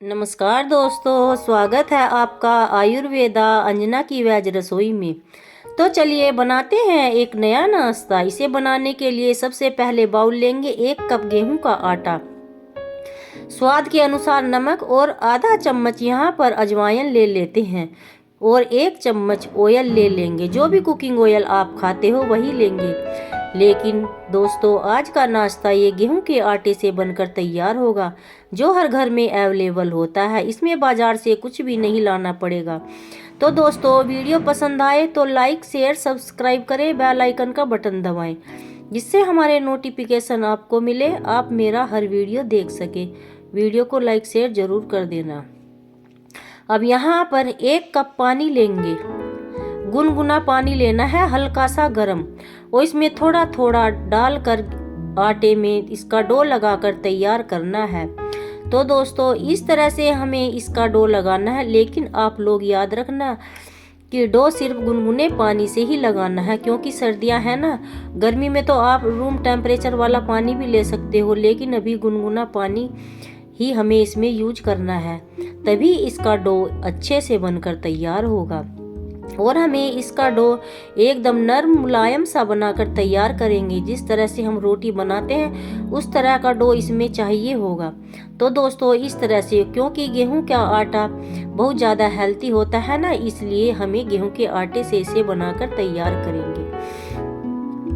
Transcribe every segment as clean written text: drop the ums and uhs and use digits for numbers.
नमस्कार दोस्तों, स्वागत है आपका आयुर्वेदा अंजना की वेज रसोई में। तो चलिए बनाते हैं एक नया नाश्ता। इसे बनाने के लिए सबसे पहले बाउल लेंगे 1 कप गेहूं का आटा, स्वाद के अनुसार नमक और आधा चम्मच यहाँ पर अजवाइन ले लेते हैं और 1 चम्मच ऑयल ले लेंगे। जो भी कुकिंग ऑयल आप खाते हो वही लेंगे। लेकिन दोस्तों, आज का नाश्ता ये गेहूं के आटे से बनकर तैयार होगा, जो हर घर में अवेलेबल होता है। इसमें बाजार से कुछ भी नहीं लाना पड़ेगा। तो दोस्तों, वीडियो पसंद आए तो लाइक शेयर सब्सक्राइब करें, बेल आइकन का बटन दबाएं, जिससे हमारे नोटिफिकेशन आपको मिले, आप मेरा हर वीडियो देख सके। वीडियो को लाइक शेयर जरूर कर देना। अब यहाँ पर 1 कप पानी लेंगे। गुनगुना पानी लेना है, हल्का सा गर्म, और इसमें थोड़ा थोड़ा डालकर आटे में इसका डो लगाकर तैयार करना है। तो दोस्तों, इस तरह से हमें इसका डो लगाना है। लेकिन आप लोग याद रखना कि डो सिर्फ गुनगुने पानी से ही लगाना है, क्योंकि सर्दियां हैं ना। गर्मी में तो आप रूम टेम्परेचर वाला पानी भी ले सकते हो, लेकिन अभी गुनगुना पानी ही हमें इसमें यूज करना है, तभी इसका डो अच्छे से बनकर तैयार होगा। और हमें इसका डो एकदम नरम मुलायम सा बनाकर तैयार करेंगे। जिस तरह से हम रोटी बनाते हैं उस तरह का डो इसमें चाहिए होगा। तो दोस्तों, इस तरह से, क्योंकि गेहूं का आटा बहुत ज़्यादा हेल्दी होता है ना, इसलिए हमें गेहूं के आटे से इसे बनाकर तैयार करेंगे।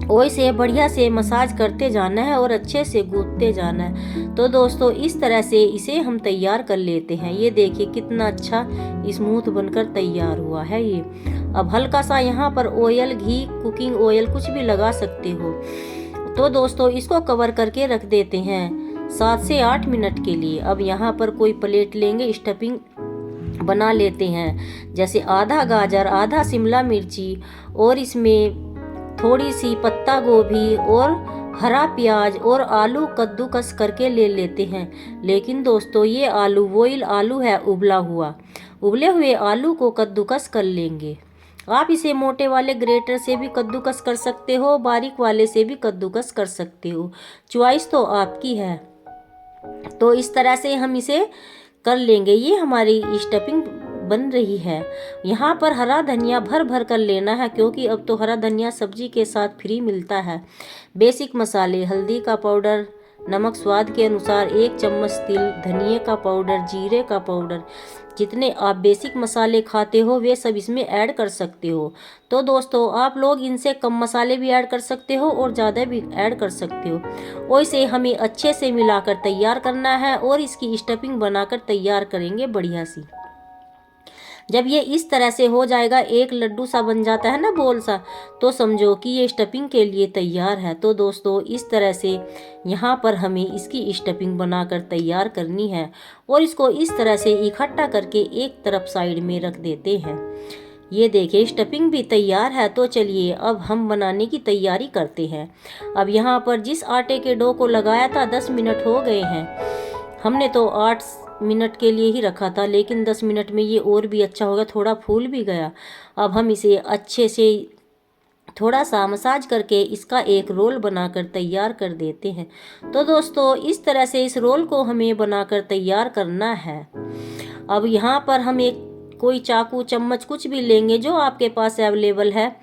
और इसे बढ़िया से मसाज करते जाना है और अच्छे से गूंथते जाना है। तो दोस्तों, इस तरह से इसे हम तैयार कर लेते हैं। ये देखिए कितना अच्छा स्मूथ बनकर तैयार हुआ है ये। अब हल्का सा यहाँ पर ऑयल, घी, कुकिंग ऑयल कुछ भी लगा सकते हो। तो दोस्तों, इसको कवर करके रख देते हैं 7 से 8 मिनट के लिए। अब यहाँ पर कोई प्लेट लेंगे, स्टफिंग बना लेते हैं। जैसे आधा गाजर, आधा शिमला मिर्ची, और इसमें थोड़ी सी पत्ता गोभी और हरा प्याज और आलू कद्दूकस करके ले लेते हैं। लेकिन दोस्तों, ये आलू बॉयल आलू है, उबला हुआ। उबले हुए आलू को कद्दूकस कर लेंगे। आप इसे मोटे वाले ग्रेटर से भी कद्दूकस कर सकते हो, बारीक वाले से भी कद्दूकस कर सकते हो, चॉइस तो आपकी है। तो इस तरह से हम इसे कर लेंगे। ये हमारी स्टफिंग बन रही है। यहाँ पर हरा धनिया भर भर कर लेना है, क्योंकि अब तो हरा धनिया सब्जी के साथ फ्री मिलता है। बेसिक मसाले, हल्दी का पाउडर, नमक स्वाद के अनुसार, 1 चम्मच तिल, धनिया का पाउडर, जीरे का पाउडर, जितने आप बेसिक मसाले खाते हो वे सब इसमें ऐड कर सकते हो। तो दोस्तों, आप लोग इनसे कम मसाले भी ऐड कर सकते हो और ज़्यादा भी ऐड कर सकते हो। और इसे हमें अच्छे से मिलाकर तैयार करना है और इसकी स्टफिंग बनाकर तैयार करेंगे बढ़िया सी। जब ये इस तरह से हो जाएगा, एक लड्डू सा बन जाता है ना, बोल सा, तो समझो कि ये स्टफिंग के लिए तैयार है। तो दोस्तों, इस तरह से यहाँ पर हमें इसकी स्टफिंग बनाकर तैयार करनी है और इसको इस तरह से इकट्ठा करके एक तरफ साइड में रख देते हैं। ये देखिए स्टफिंग भी तैयार है। तो चलिए अब हम बनाने की तैयारी करते हैं। अब यहाँ पर जिस आटे के डो को लगाया था 10 मिनट हो गए हैं। हमने तो 8 मिनट के लिए ही रखा था, लेकिन 10 मिनट में ये और भी अच्छा हो गया, थोड़ा फूल भी गया। अब हम इसे अच्छे से थोड़ा सा मसाज करके इसका एक रोल बनाकर तैयार कर देते हैं। तो दोस्तों, इस तरह से इस रोल को हमें बनाकर तैयार करना है। अब यहाँ पर हम एक कोई चाकू, चम्मच कुछ भी लेंगे जो आपके पास अवेलेबल है,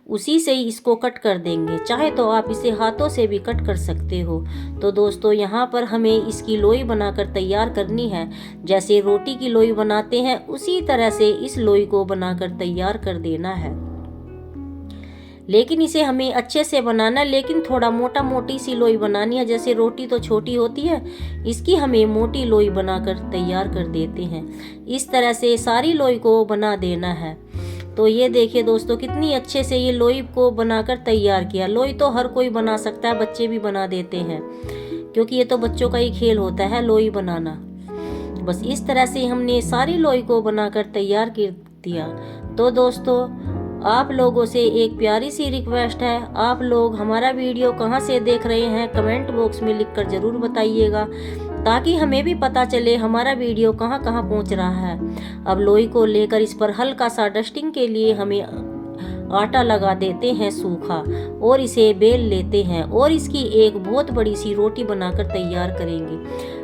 उसी से ही इसको कट कर देंगे। चाहे तो आप इसे हाथों से भी कट कर सकते हो। तो दोस्तों, यहाँ पर हमें इसकी लोई बनाकर तैयार करनी है। जैसे रोटी की लोई बनाते हैं उसी तरह से इस लोई को बनाकर तैयार कर देना है। लेकिन इसे हमें अच्छे से बनाना, लेकिन थोड़ा मोटा मोटी सी लोई बनानी है। जैसे रोटी तो छोटी होती है, इसकी हमें मोटी लोई बनाकर तैयार कर देते हैं। इस तरह से सारी लोई को बना देना है। तो ये देखिए दोस्तों, कितनी अच्छे से ये लोई को बनाकर तैयार किया। लोई तो हर कोई बना सकता है, बच्चे भी बना देते हैं, क्योंकि ये तो बच्चों का ही खेल होता है लोई बनाना। बस इस तरह से हमने सारी लोई को बनाकर तैयार कर दिया। तो दोस्तों, आप लोगों से एक प्यारी सी रिक्वेस्ट है, आप लोग हमारा वीडियो कहाँ से देख रहे हैं कमेंट बॉक्स में लिखकर ज़रूर बताइएगा, ताकि हमें भी पता चले हमारा वीडियो कहाँ कहाँ पहुँच रहा है। अब लोई को लेकर इस पर हल्का सा डस्टिंग के लिए हमें आटा लगा देते हैं सूखा, और इसे बेल लेते हैं और इसकी एक बहुत बड़ी सी रोटी बनाकर तैयार करेंगे।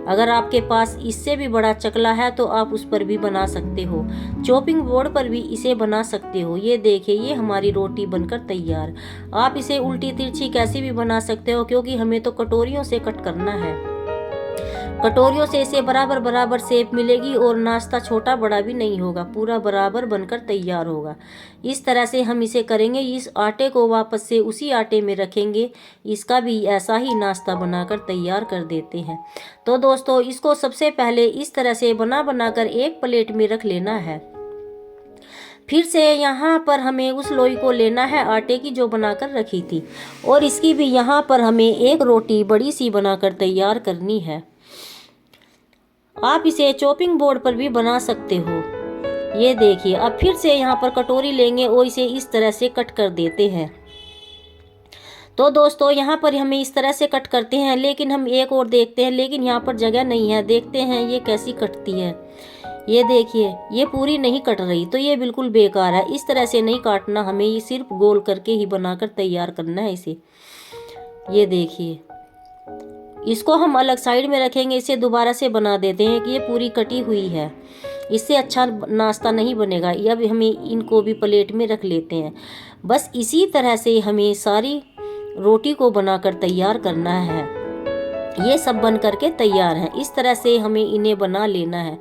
अगर आपके पास इससे भी बड़ा चकला है तो आप उस पर भी बना सकते हो। चॉपिंग बोर्ड पर भी इसे बना सकते हो। ये देखिए, ये हमारी रोटी बनकर तैयार। आप इसे उल्टी तिरछी कैसे भी बना सकते हो, क्योंकि हमें तो कटोरियों से कट करना है। कटोरियों से इसे बराबर बराबर शेप मिलेगी और नाश्ता छोटा बड़ा भी नहीं होगा, पूरा बराबर बनकर तैयार होगा। इस तरह से हम इसे करेंगे। इस आटे को वापस से उसी आटे में रखेंगे। इसका भी ऐसा ही नाश्ता बनाकर तैयार कर देते हैं। तो दोस्तों, इसको सबसे पहले इस तरह से बनाकर एक प्लेट में रख लेना है। फिर से यहाँ पर हमें उस लोई को लेना है आटे की जो बनाकर रखी थी, और इसकी भी यहाँ पर हमें एक रोटी बड़ी सी बनाकर तैयार करनी है। आप इसे चॉपिंग बोर्ड पर भी बना सकते हो। ये देखिए, अब फिर से यहाँ पर कटोरी लेंगे और इसे इस तरह से कट कर देते हैं। तो दोस्तों, यहाँ पर हमें इस तरह से कट करते हैं, लेकिन हम एक और देखते हैं, लेकिन यहाँ पर जगह नहीं है। देखते हैं ये कैसी कटती है। ये देखिए, ये पूरी नहीं कट रही, तो ये बिल्कुल बेकार है। इस तरह से नहीं काटना, हमें ये सिर्फ गोल करके ही बनाकर तैयार करना है इसे। ये देखिए, इसको हम अलग साइड में रखेंगे। इसे दोबारा से बना देते हैं कि ये पूरी कटी हुई है। इससे अच्छा नाश्ता नहीं बनेगा। अब हमें इनको भी प्लेट में रख लेते हैं। बस इसी तरह से हमें सारी रोटी को बनाकर तैयार करना है। ये सब बन करके तैयार हैं। इस तरह से हमें इन्हें बना लेना है।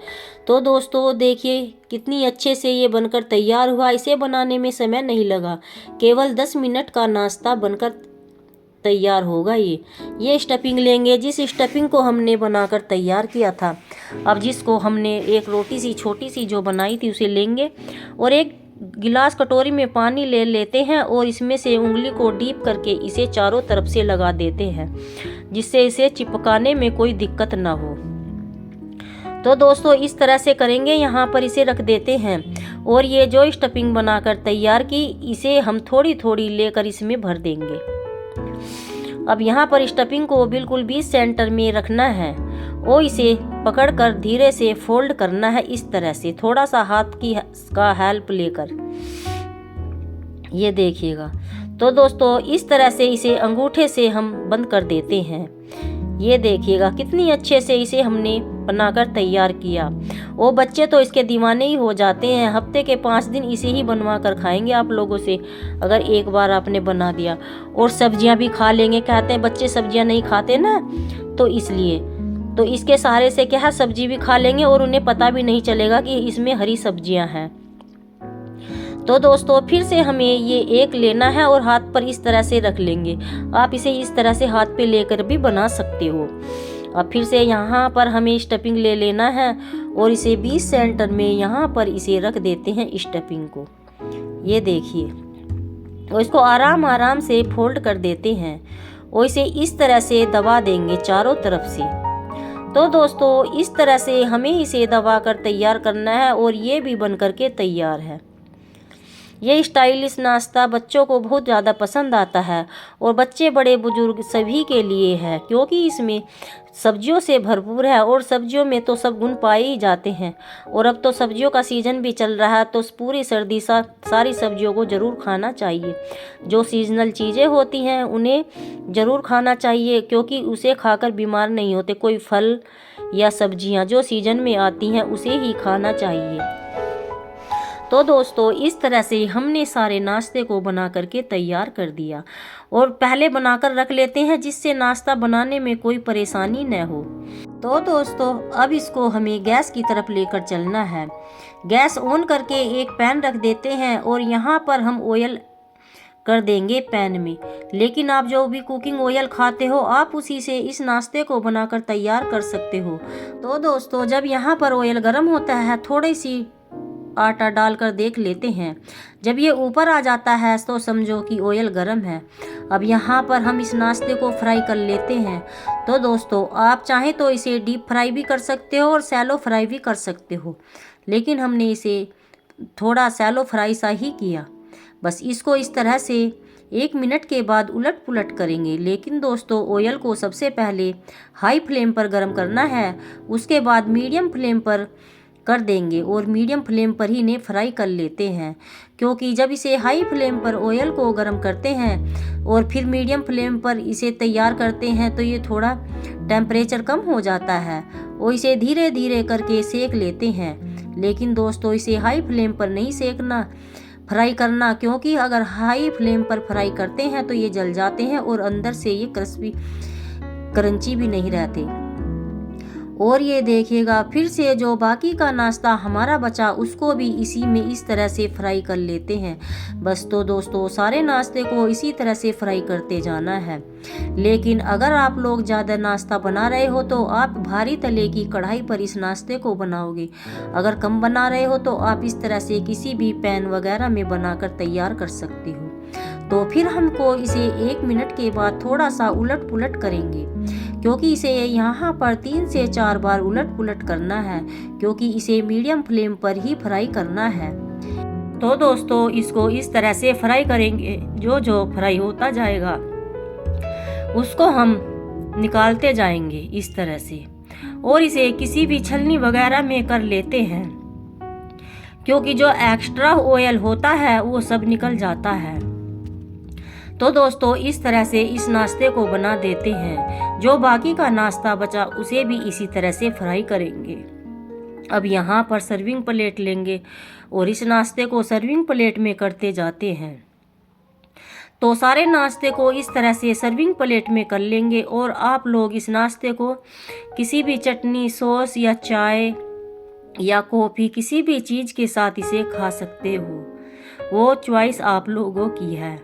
तो दोस्तों देखिए, कितनी अच्छे से ये बनकर तैयार हुआ। इसे बनाने में समय नहीं लगा, केवल 10 मिनट का नाश्ता बनकर तैयार होगा। ये स्टफिंग लेंगे, जिस स्टफिंग को हमने बनाकर तैयार किया था। अब जिसको हमने एक रोटी सी छोटी सी जो बनाई थी उसे लेंगे और एक गिलास कटोरी में पानी ले लेते हैं और इसमें से उंगली को डीप करके इसे चारों तरफ से लगा देते हैं, जिससे इसे चिपकाने में कोई दिक्कत ना हो। तो दोस्तों, इस तरह से करेंगे। यहाँ पर इसे रख देते हैं और ये जो स्टफिंग बनाकर तैयार की, इसे हम थोड़ी थोड़ी लेकर इसमें भर देंगे। अब यहाँ पर स्टफिंग को बिल्कुल बीच सेंटर में रखना है और इसे पकड़कर धीरे से फोल्ड करना है, इस तरह से थोड़ा सा हाथ का हेल्प लेकर। ये देखिएगा। तो दोस्तों, इस तरह से इसे अंगूठे से हम बंद कर देते हैं। ये देखिएगा, कितनी अच्छे से इसे हमने बनाकर तैयार किया। वो बच्चे तो इसके दीवाने ही हो जाते हैं। हफ्ते के 5 दिन इसे ही बनवा कर खाएंगे आप लोगों से, अगर एक बार आपने बना दिया। और सब्जियां भी खा लेंगे। कहते हैं बच्चे सब्जियां नहीं खाते ना, तो इसलिए तो इसके सहारे से क्या है, सब्जी भी खा लेंगे और उन्हें पता भी नहीं चलेगा कि इसमें हरी सब्जियां हैं। तो दोस्तों, फिर से हमें ये एक लेना है और हाथ पर इस तरह से रख लेंगे। आप इसे इस तरह से हाथ पे लेकर भी बना सकते हो। अब फिर से यहाँ पर हमें स्टफिंग ले लेना है और इसे 20 सेंटर में यहाँ पर इसे रख देते हैं स्टफिंग को। ये देखिए, और इसको आराम आराम से फोल्ड कर देते हैं और इसे इस तरह से दबा देंगे चारों तरफ से। तो दोस्तों, इस तरह से हमें इसे दबा कर तैयार करना है और ये भी बन करके तैयार है। ये स्टाइलिश नाश्ता बच्चों को बहुत ज़्यादा पसंद आता है और बच्चे बड़े बुजुर्ग सभी के लिए है, क्योंकि इसमें सब्जियों से भरपूर है और सब्जियों में तो सब गुण पाए ही जाते हैं। और अब तो सब्जियों का सीज़न भी चल रहा है, तो पूरी सर्दी सारी सब्जियों को ज़रूर खाना चाहिए। जो सीजनल चीज़ें होती हैं उन्हें ज़रूर खाना चाहिए, क्योंकि उसे खाकर बीमार नहीं होते। कोई फल या सब्जियां जो सीजन में आती हैं उसे ही खाना चाहिए। तो दोस्तों, इस तरह से हमने सारे नाश्ते को बना करके तैयार कर दिया और पहले बनाकर रख लेते हैं, जिससे नाश्ता बनाने में कोई परेशानी न हो। तो दोस्तों, अब इसको हमें गैस की तरफ लेकर चलना है। गैस ऑन करके एक पैन रख देते हैं और यहाँ पर हम ऑयल कर देंगे पैन में। लेकिन आप जो भी कुकिंग ऑयल खाते हो, आप उसी से इस नाश्ते को बनाकर तैयार कर सकते हो। तो दोस्तों, जब यहाँ पर ऑयल गर्म होता है, थोड़ी सी आटा डालकर देख लेते हैं। जब ये ऊपर आ जाता है तो समझो कि ऑयल गर्म है। अब यहाँ पर हम इस नाश्ते को फ्राई कर लेते हैं। तो दोस्तों, आप चाहें तो इसे डीप फ्राई भी कर सकते हो और सैलो फ्राई भी कर सकते हो, लेकिन हमने इसे थोड़ा सैलो फ्राई सा ही किया। बस इसको इस तरह से 1 मिनट के बाद उलट पुलट करेंगे। लेकिन दोस्तों, ऑयल को सबसे पहले हाई फ्लेम पर गर्म करना है, उसके बाद मीडियम फ्लेम पर कर देंगे और मीडियम फ्लेम पर ही इन्हें फ्राई कर लेते हैं, क्योंकि जब इसे हाई फ्लेम पर ऑयल को गर्म करते हैं और फिर मीडियम फ्लेम पर इसे तैयार करते हैं तो ये थोड़ा टेम्परेचर कम हो जाता है और इसे धीरे धीरे करके सेक लेते हैं। लेकिन दोस्तों इसे हाई फ्लेम पर नहीं सेकना, फ्राई करना, क्योंकि अगर हाई फ्लेम पर फ्राई करते हैं तो ये जल जाते हैं और अंदर से ये क्रिस्पी क्रंची भी नहीं रहते। और ये देखिएगा फिर से जो बाकी का नाश्ता हमारा बचा उसको भी इसी में इस तरह से फ्राई कर लेते हैं। बस तो दोस्तों सारे नाश्ते को इसी तरह से फ्राई करते जाना है। लेकिन अगर आप लोग ज़्यादा नाश्ता बना रहे हो तो आप भारी तले की कढ़ाई पर इस नाश्ते को बनाओगे। अगर कम बना रहे हो तो आप इस तरह से किसी भी पैन वगैरह में बनाकर तैयार कर सकते हो। तो फिर हमको इसे 1 मिनट के बाद थोड़ा सा उलट पुलट करेंगे, क्योंकि इसे यहाँ पर 3 से 4 बार उलट पुलट करना है, क्योंकि इसे मीडियम फ्लेम पर ही फ्राई करना है। तो दोस्तों इसको इस तरह से फ्राई करेंगे, जो फ्राई होता जाएगा उसको हम निकालते जाएंगे इस तरह से, और इसे किसी भी छलनी वगैरह में कर लेते हैं, क्योंकि जो एक्स्ट्रा ऑयल होता है वो सब निकल जाता है। तो दोस्तों इस तरह से इस नाश्ते को बना देते हैं। जो बाकी का नाश्ता बचा उसे भी इसी तरह से फ्राई करेंगे। अब यहाँ पर सर्विंग प्लेट लेंगे और इस नाश्ते को सर्विंग प्लेट में करते जाते हैं। तो सारे नाश्ते को इस तरह से सर्विंग प्लेट में कर लेंगे और आप लोग इस नाश्ते को किसी भी चटनी, सॉस या चाय या कॉफ़ी किसी भी चीज़ के साथ इसे खा सकते हो, वो चॉइस आप लोगों की है।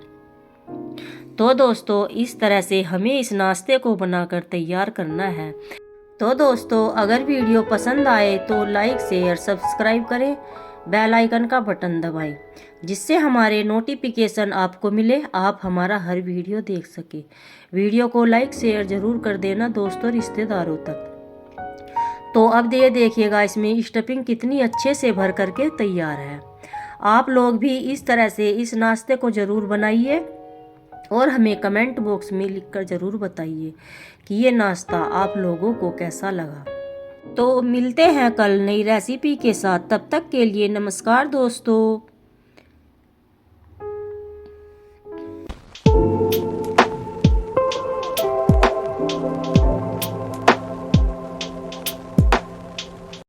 तो दोस्तों इस तरह से हमें इस नाश्ते को बनाकर तैयार करना है। तो दोस्तों अगर वीडियो पसंद आए तो लाइक, शेयर, सब्सक्राइब करें, बेल आइकन का बटन दबाएं, जिससे हमारे नोटिफिकेशन आपको मिले, आप हमारा हर वीडियो देख सके। वीडियो को लाइक शेयर ज़रूर कर देना दोस्तों, रिश्तेदारों तक। तो अब ये देखिएगा इसमें स्टफिंग कितनी अच्छे से भर करके तैयार है। आप लोग भी इस तरह से इस नाश्ते को ज़रूर बनाइए और हमें कमेंट बॉक्स में लिखकर ज़रूर बताइए कि ये नाश्ता आप लोगों को कैसा लगा। तो मिलते हैं कल नई रेसिपी के साथ, तब तक के लिए नमस्कार दोस्तों।